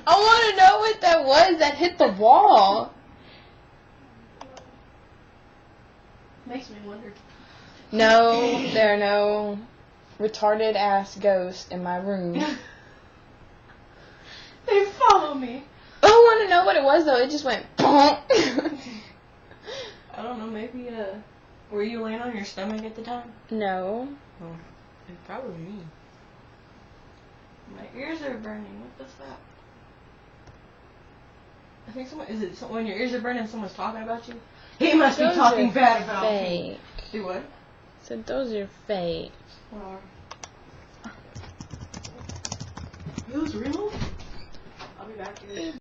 I want to know what that was that hit the wall. Makes me wonder. No, there are no retarded ass ghosts in my room. They follow me. I want to know what it was though. It just went. I don't know. Maybe were you laying on your stomach at the time? No. Oh, it's probably me. My ears are burning. What the fuck? I think when your ears are burning, someone's talking about you? He must Those be talking are bad about fake. me. Do what? So those are fake. Are those real? I'll be back here.